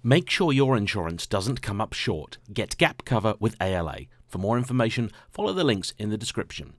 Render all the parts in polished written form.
Make sure your insurance doesn't come up short. Get gap cover with ALA. For more information, follow the links in the description.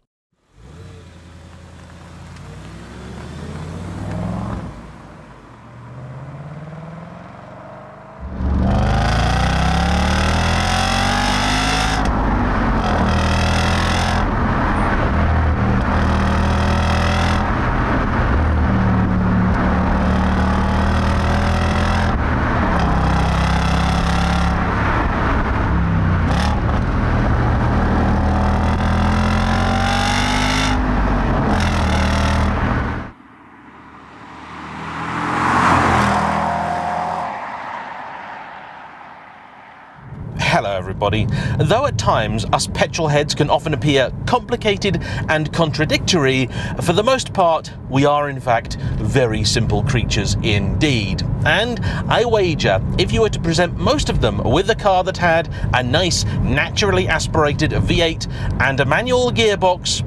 Hello everybody. Though at times us petrol heads can often appear complicated and contradictory, for the most part we are in fact very simple creatures indeed. And I wager if you were to present most of them with a car that had a nice naturally aspirated V8 and a manual gearbox,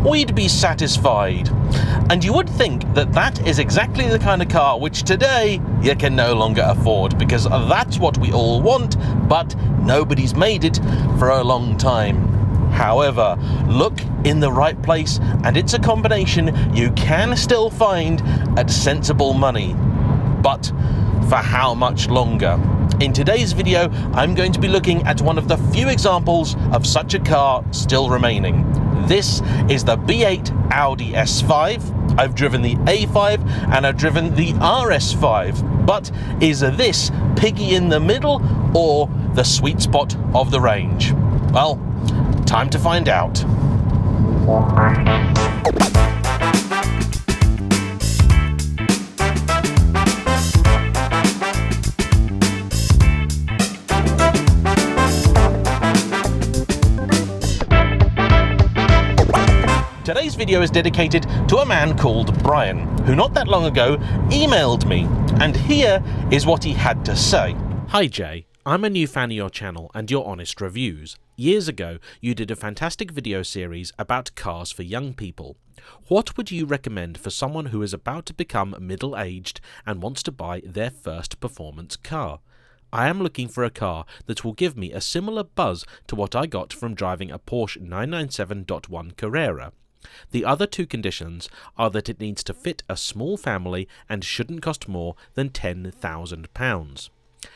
we'd be satisfied. And you would think that that is exactly the kind of car which today you can no longer afford, because that's what we all want, but nobody's made it for a long time. However, look in the right place and it's a combination you can still find at sensible money. But for how much longer? In today's video, I'm going to be looking at one of the few examples of such a car still remaining. This is the B8 Audi S5. I've driven the A5 and I've driven the RS5. But is this piggy in the middle or the sweet spot of the range? Well, time to find out. Today's video is dedicated to a man called Brian, who not that long ago emailed me, and here is what he had to say. Hi Jay, I'm a new fan of your channel and your honest reviews. Years ago, you did a fantastic video series about cars for young people. What would you recommend for someone who is about to become middle-aged and wants to buy their first performance car? I am looking for a car that will give me a similar buzz to what I got from driving a Porsche 997.1 Carrera. The other two conditions are that it needs to fit a small family and shouldn't cost more than £10,000.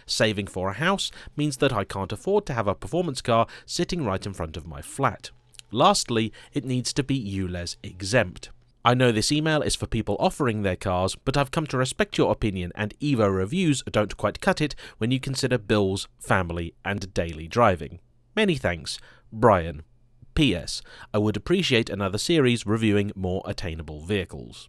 Saving for a house means that I can't afford to have a performance car sitting right in front of my flat. Lastly, it needs to be ULEZ exempt. I know this email is for people offering their cars, but I've come to respect your opinion, and Evo reviews don't quite cut it when you consider bills, family and daily driving. Many thanks, Brian. P.S. I would appreciate another series reviewing more attainable vehicles.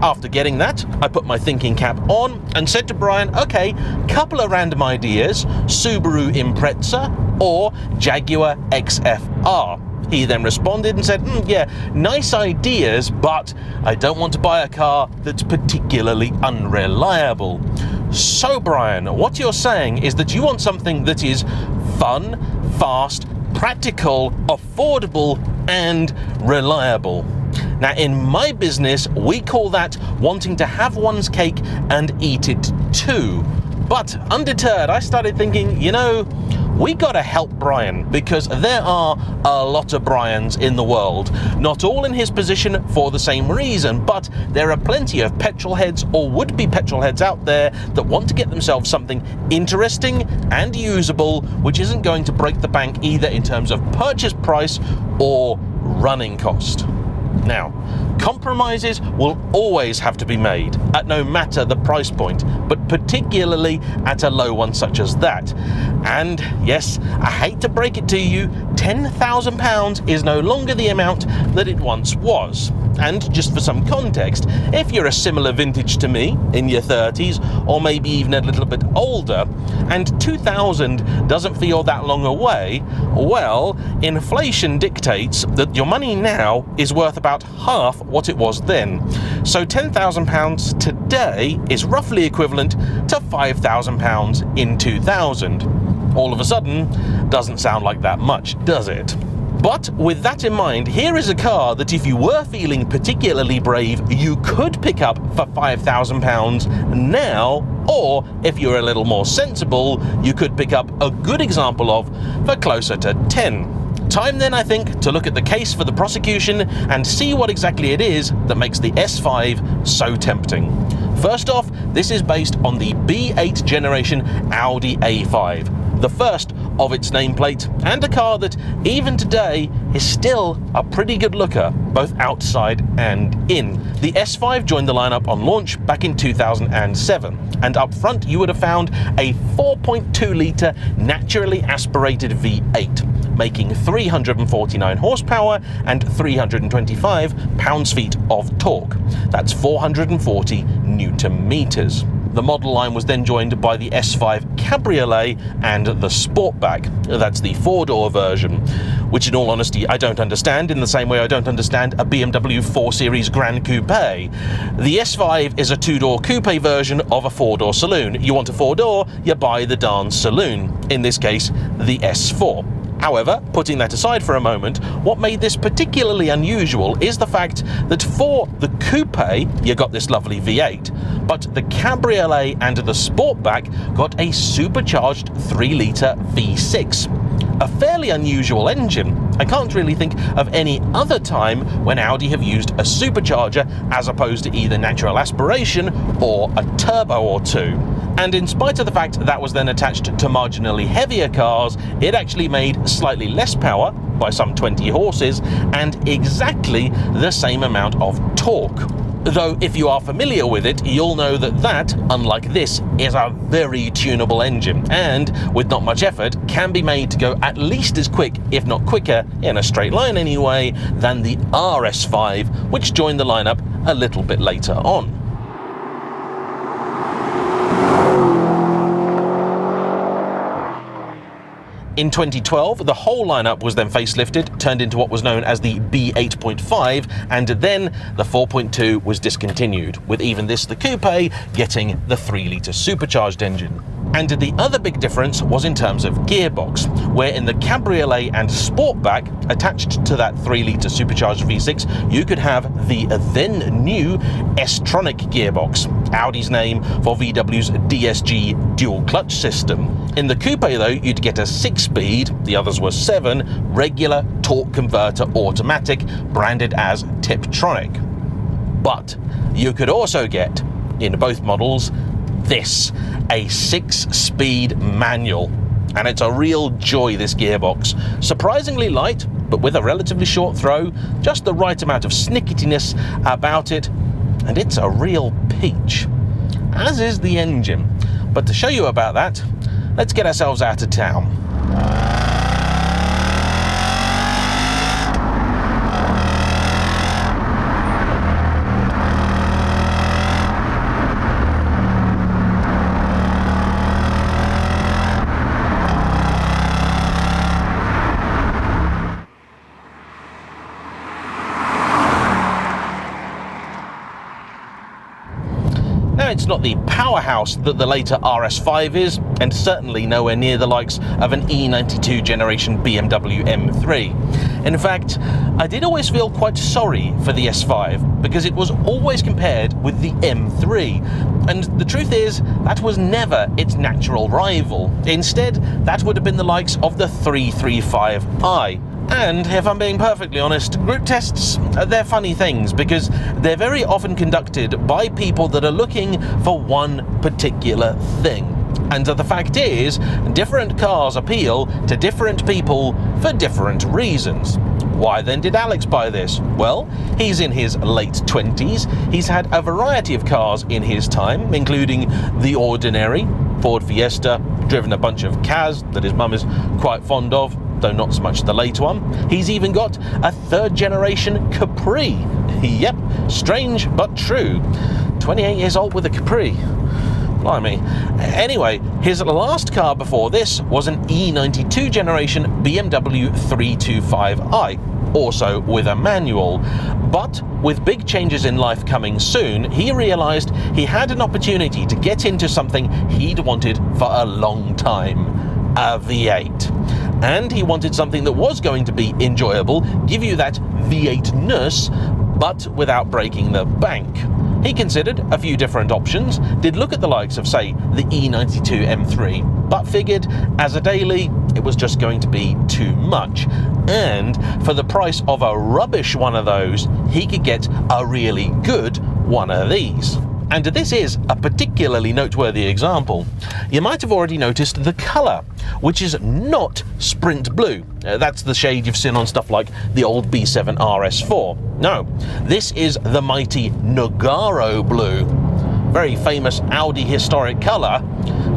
After getting that, I put my thinking cap on and said to Brian, okay, couple of random ideas, Subaru Impreza or Jaguar XFR. He then responded and said, yeah, nice ideas, but I don't want to buy a car that's particularly unreliable. So Brian, what you're saying is that you want something that is fun, fast, practical, affordable, and reliable. Now, in my business, we call that wanting to have one's cake and eat it too. But undeterred, I started thinking, you know, we gotta help Brian, because there are a lot of Brians in the world. Not all in his position for the same reason, but there are plenty of petrol heads or would-be petrol heads out there that want to get themselves something interesting and usable, which isn't going to break the bank either in terms of purchase price or running cost. Now, compromises will always have to be made, at no matter the price point, but particularly at a low one such as that. And yes, I hate to break it to you, £10,000 is no longer the amount that it once was. And just for some context, if you're a similar vintage to me, in your 30s, or maybe even a little bit older, and 2000 doesn't feel that long away, well, inflation dictates that your money now is worth about half what it was then. So £10,000 today is roughly equivalent to £5,000 in 2000. All of a sudden, doesn't sound like that much, does it? But with that in mind, here is a car that if you were feeling particularly brave, you could pick up for £5,000 now, or if you're a little more sensible, you could pick up a good example of for closer to 10. Time then, I think, to look at the case for the prosecution and see what exactly it is that makes the S5 so tempting. First off, this is based on the B8 generation Audi A5, the first of its nameplate, and a car that even today is still a pretty good looker, both outside and in. The S5 joined the lineup on launch back in 2007, and up front you would have found a 4.2 litre naturally aspirated V8, making 349 horsepower and 325 pounds-feet of torque. That's 440 Newton meters. The model line was then joined by the S5 Cabriolet and the Sportback. That's the four-door version, which in all honesty I don't understand, in the same way I don't understand a BMW 4 Series Gran Coupe. The S5 is a two-door coupe version of a four-door saloon. You want a four-door, you buy the darn saloon, in this case the S4. However, putting that aside for a moment, what made this particularly unusual is the fact that for the coupe, you got this lovely V8, but the Cabriolet and the Sportback got a supercharged 3-litre V6. A fairly unusual engine. I can't really think of any other time when Audi have used a supercharger as opposed to either natural aspiration or a turbo or two. And in spite of the fact that was then attached to marginally heavier cars, it actually made slightly less power, by some 20 horses, and exactly the same amount of torque. Though if you are familiar with it, you'll know that, unlike this, is a very tunable engine, and with not much effort, can be made to go at least as quick, if not quicker, in a straight line anyway, than the RS5, which joined the lineup a little bit later on. In 2012, the whole lineup was then facelifted, turned into what was known as the B8.5, and then the 4.2 was discontinued, with even this, the coupe, getting the 3-litre supercharged engine. And the other big difference was in terms of gearbox, where in the Cabriolet and Sportback, attached to that 3-litre supercharged V6, you could have the then new S-tronic gearbox, Audi's name for VW's DSG dual clutch system. In the coupe though, you'd get a 6-speed, the others were 7, regular torque converter automatic, branded as Tiptronic. But you could also get, in both models, this, a 6-speed manual. And it's a real joy, this gearbox. Surprisingly light, but with a relatively short throw, just the right amount of snicketiness about it, and it's a real peach. As is the engine. But to show you about that, let's get ourselves out of town. It's not the powerhouse that the later RS5 is, and certainly nowhere near the likes of an E92 generation BMW M3. In fact, I did always feel quite sorry for the S5, because it was always compared with the M3, and the truth is, that was never its natural rival. Instead, that would have been the likes of the 335i. And if I'm being perfectly honest, group tests, they're funny things because they're very often conducted by people that are looking for one particular thing. And the fact is, different cars appeal to different people for different reasons. Why then did Alex buy this? Well, he's in his late 20s, he's had a variety of cars in his time, including the ordinary Ford Fiesta, driven a bunch of Cas that his mum is quite fond of, though not so much the late one. He's even got a 3rd generation Capri. Yep, strange but true. 28 years old with a Capri. Blimey. Anyway, his last car before this was an E92 generation BMW 325i, also with a manual. But with big changes in life coming soon, he realised he had an opportunity to get into something he'd wanted for a long time. A V8. and he wanted something that was going to be enjoyable, give you that V8-ness, but without breaking the bank. He considered a few different options, did look at the likes of, say, the E92 M3, but figured as a daily it was just going to be too much. And for the price of a rubbish one of those, he could get a really good one of these. And this is a particularly noteworthy example. You might have already noticed the colour, which is not Sprint Blue. That's the shade you've seen on stuff like the old B7 RS4. No, this is the mighty Nogaro Blue. Very famous Audi historic colour,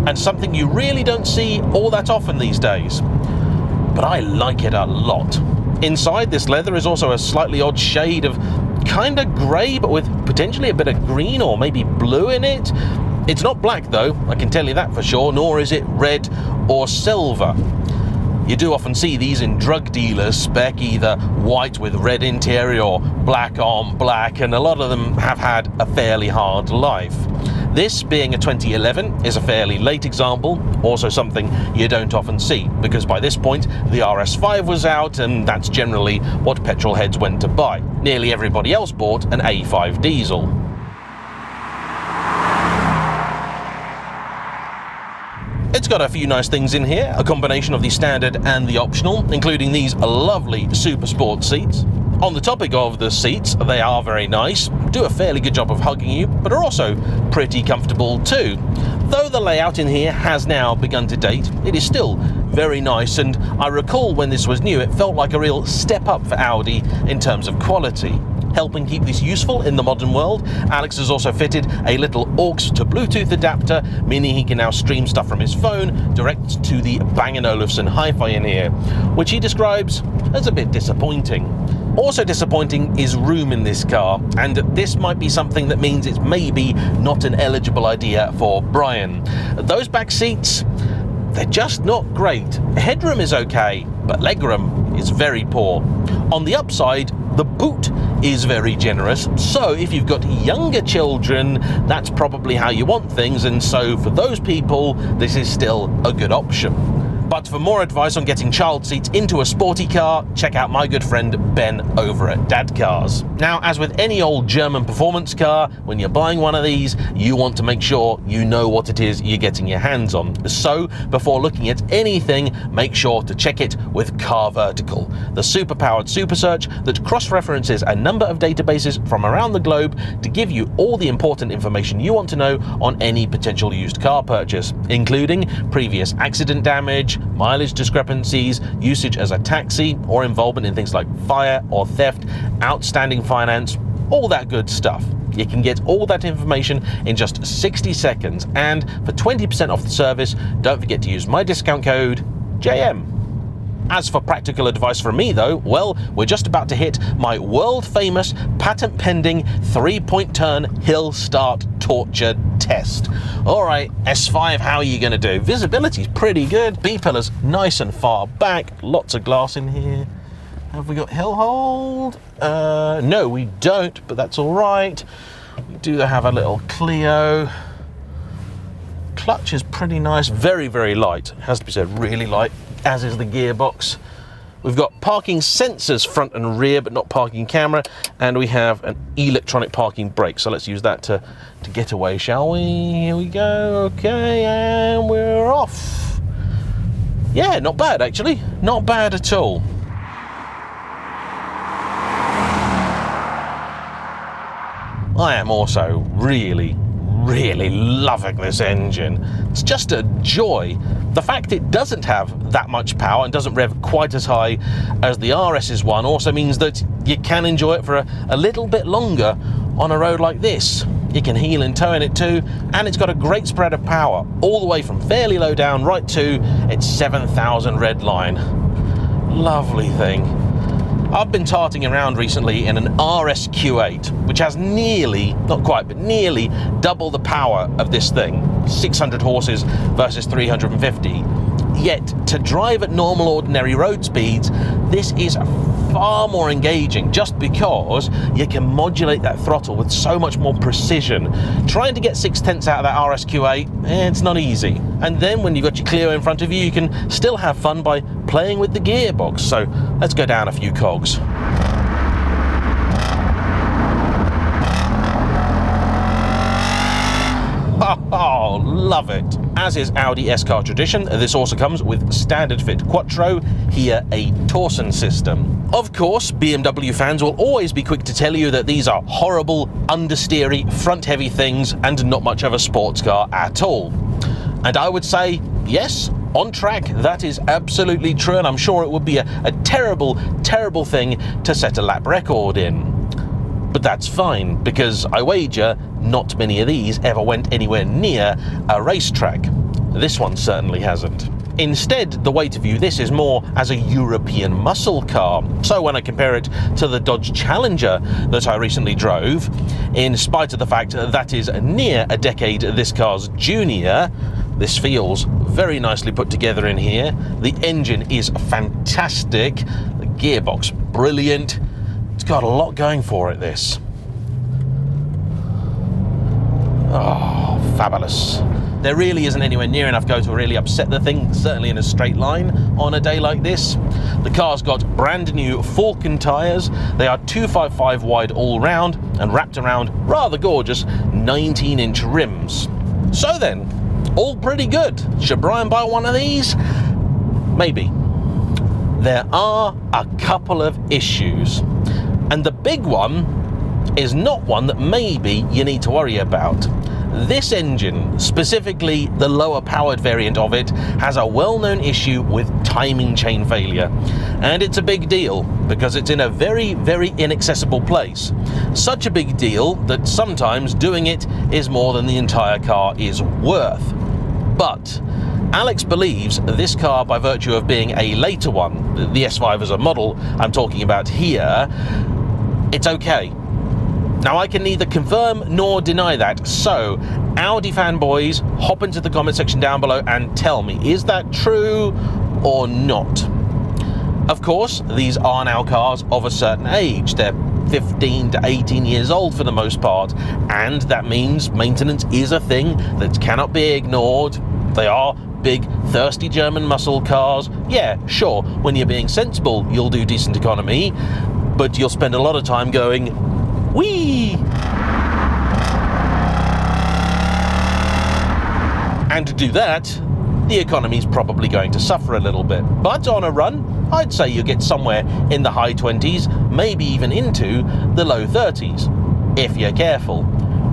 and something you really don't see all that often these days. But I like it a lot. Inside, this leather is also a slightly odd shade of kind of grey, but with potentially a bit of green or maybe blue in it. It's not black though, I can tell you that for sure, nor is it red or silver. You do often see these in drug dealers spec, either white with red interior or black on black, and a lot of them have had a fairly hard life. This, being a 2011, is a fairly late example, also something you don't often see, because by this point the RS5 was out, and that's generally what petrol heads went to buy. Nearly everybody else bought an A5 diesel. It's got a few nice things in here, a combination of the standard and the optional, including these lovely Super Sport seats. On the topic of the seats, they are very nice, do a fairly good job of hugging you, but are also pretty comfortable too. Though the layout in here has now begun to date, it is still very nice, and I recall when this was new, it felt like a real step up for Audi in terms of quality. Helping keep this useful in the modern world, Alex has also fitted a little aux to Bluetooth adapter, meaning he can now stream stuff from his phone direct to the Bang & Olufsen hi-fi in here, which he describes as a bit disappointing. Also disappointing is room in this car, and this might be something that means it's maybe not an eligible idea for Brian. Those back seats, they're just not great. Headroom is okay, but legroom is very poor. On the upside, the boot is very generous, so if you've got younger children, that's probably how you want things, and so for those people, this is still a good option. But for more advice on getting child seats into a sporty car, check out my good friend Ben over at Dad Cars. Now, as with any old German performance car, when you're buying one of these, you want to make sure you know what it is you're getting your hands on. So, before looking at anything, make sure to check it with CarVertical, the super-powered super search that cross-references a number of databases from around the globe to give you all the important information you want to know on any potential used car purchase, including previous accident damage, mileage discrepancies, usage as a taxi, or involvement in things like fire or theft, outstanding finance, all that good stuff. You can get all that information in just 60 seconds, and for 20% off the service, don't forget to use my discount code JayEmm. As for practical advice from me though, well, we're just about to hit my world-famous, patent-pending 3-point turn hill start torture test. Alright, S5, how are you going to do? Visibility's pretty good, B-pillars nice and far back, lots of glass in here. Have we got hill hold? No, we don't, but that's alright. We do have a little Clio. Clutch is pretty nice, very, very light. It has to be said, really light, as is the gearbox. We've got parking sensors front and rear, but not parking camera, and we have an electronic parking brake. So let's use that to get away, shall we? Here we go, okay, and we're off. Yeah, not bad actually, not bad at all. I am also really loving this engine. It's just a joy. The fact it doesn't have that much power and doesn't rev quite as high as the RS's one also means that you can enjoy it for a little bit longer on a road like this. You can heel and toe in it too, and it's got a great spread of power, all the way from fairly low down right to its 7,000 red line. Lovely thing. I've been tarting around recently in an RS Q8, which has nearly, not quite, but nearly double the power of this thing. 600 horses versus 350. Yet, to drive at normal ordinary road speeds, this is far more engaging just because you can modulate that throttle with so much more precision. Trying to get 6/10 out of that RSQA, it's not easy. And then when you've got your Clio in front of you, you can still have fun by playing with the gearbox. So let's go down a few cogs. Oh, love it. As is Audi S-Car tradition, this also comes with standard fit Quattro, here a Torsen system. Of course, BMW fans will always be quick to tell you that these are horrible, understeery, front-heavy things and not much of a sports car at all. And I would say, yes, on track, that is absolutely true, and I'm sure it would be a terrible, terrible thing to set a lap record in. But that's fine, because I wager not many of these ever went anywhere near a racetrack. This one certainly hasn't. Instead, the way to view this is more as a European muscle car. So when I compare it to the Dodge Challenger that I recently drove, in spite of the fact that is near a decade this car's junior, this feels very nicely put together in here. The engine is fantastic, the gearbox brilliant. It's got a lot going for it, this. Oh, fabulous. There really isn't anywhere near enough go to really upset the thing, certainly in a straight line on a day like this. The car's got brand new Falcon tyres. They are 255 wide all round and wrapped around rather gorgeous 19-inch rims. So then, all pretty good. Should Brian buy one of these? Maybe. There are a couple of issues. And the big one is not one that maybe you need to worry about. This engine, specifically the lower powered variant of it, has a well-known issue with timing chain failure. And it's a big deal because it's in a very, very inaccessible place. Such a big deal that sometimes doing it is more than the entire car is worth. But Alex believes this car, by virtue of being a later one, the S5 as a model I'm talking about here, it's okay. Now I can neither confirm nor deny that, so Audi fanboys, hop into the comment section down below and tell me, is that true or not? Of course, these are now cars of a certain age. They're 15 to 18 years old for the most part, and that means maintenance is a thing that cannot be ignored. They are big, thirsty German muscle cars. Yeah, sure, when you're being sensible, you'll do decent economy, but you'll spend a lot of time going, whee! And to do that, the economy's probably going to suffer a little bit. But on a run, I'd say you get somewhere in the high 20s, maybe even into the low 30s, if you're careful.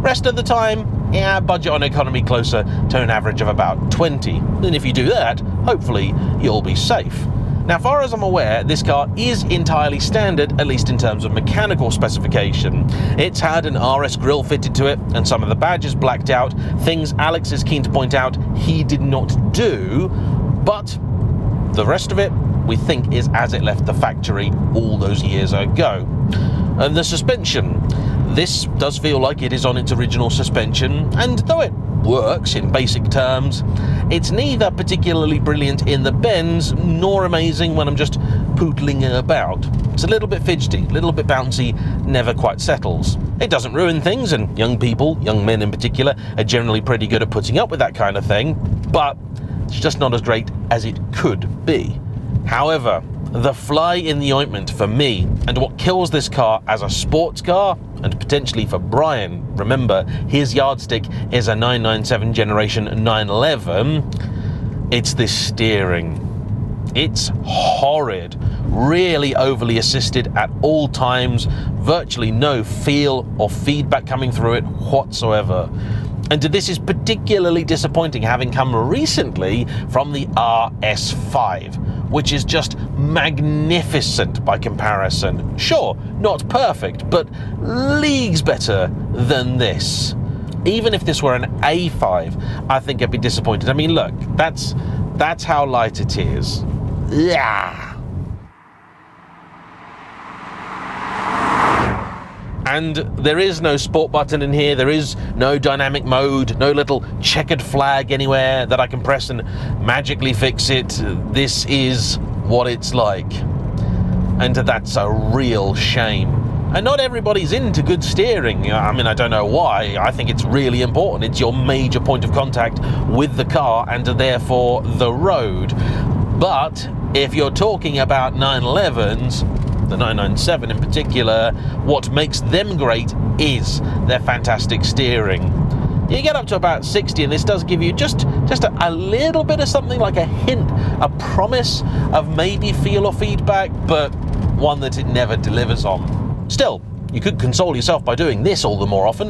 Rest of the time, yeah, budget on economy closer to an average of about 20. And if you do that, hopefully you'll be safe. Now, far as I'm aware, this car is entirely standard, at least in terms of mechanical specification. It's had an RS grille fitted to it, and some of the badges blacked out, things Alex is keen to point out he did not do, but the rest of it, we think, is as it left the factory all those years ago. And the suspension, this does feel like it is on its original suspension, and though it works in basic terms, it's neither particularly brilliant in the bends nor amazing when I'm just poodling about. It's a little bit fidgety, a little bit bouncy, never quite settles. It doesn't ruin things, and young people, young men in particular, are generally pretty good at putting up with that kind of thing, but it's just not as great as it could be. However, the fly in the ointment for me, and what kills this car as a sports car, and potentially for Brian, remember his yardstick is a 997 generation 911, it's this steering. It's horrid, really overly assisted at all times, virtually no feel or feedback coming through it whatsoever. And this is particularly disappointing, having come recently from the RS5, which is just magnificent by comparison. Sure, not perfect, but leagues better than this. Even if this were an A5, I think I'd be disappointed. I mean, look, that's how light it is. Yeah. And there is no sport button in here, there is no dynamic mode, no little checkered flag anywhere that I can press and magically fix it. This is what it's like. and that's a real shame. And not everybody's into good steering. I mean, I don't know why. I think it's really important. It's your major point of contact with the car and therefore the road. But if you're talking about 911s, the 997 in particular, what makes them great is their fantastic steering. You get up to about 60 and this does give you just a little bit of something, like a hint, a promise of maybe feel or feedback, but one that it never delivers on. Still, you could console yourself by doing this all the more often.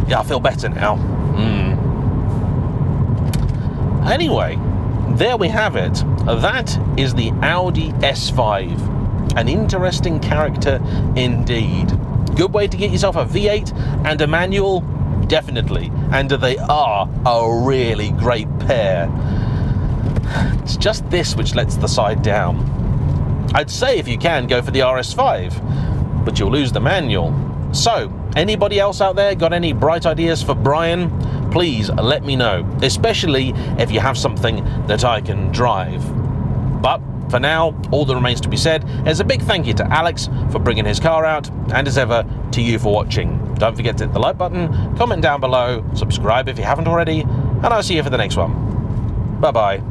Yeah, I feel better now. Anyway, there we have it. That is the Audi S5. An interesting character indeed. Good way to get yourself a V8 and a manual? Definitely. And they are a really great pair. It's just this which lets the side down. I'd say if you can, go for the RS5, but you'll lose the manual. So, anybody else out there got any bright ideas for Brian? Please let me know, especially if you have something that I can drive. But for now, all that remains to be said is a big thank you to Alex for bringing his car out, and as ever, to you for watching. Don't forget to hit the like button, comment down below, subscribe if you haven't already, and I'll see you for the next one. Bye-bye.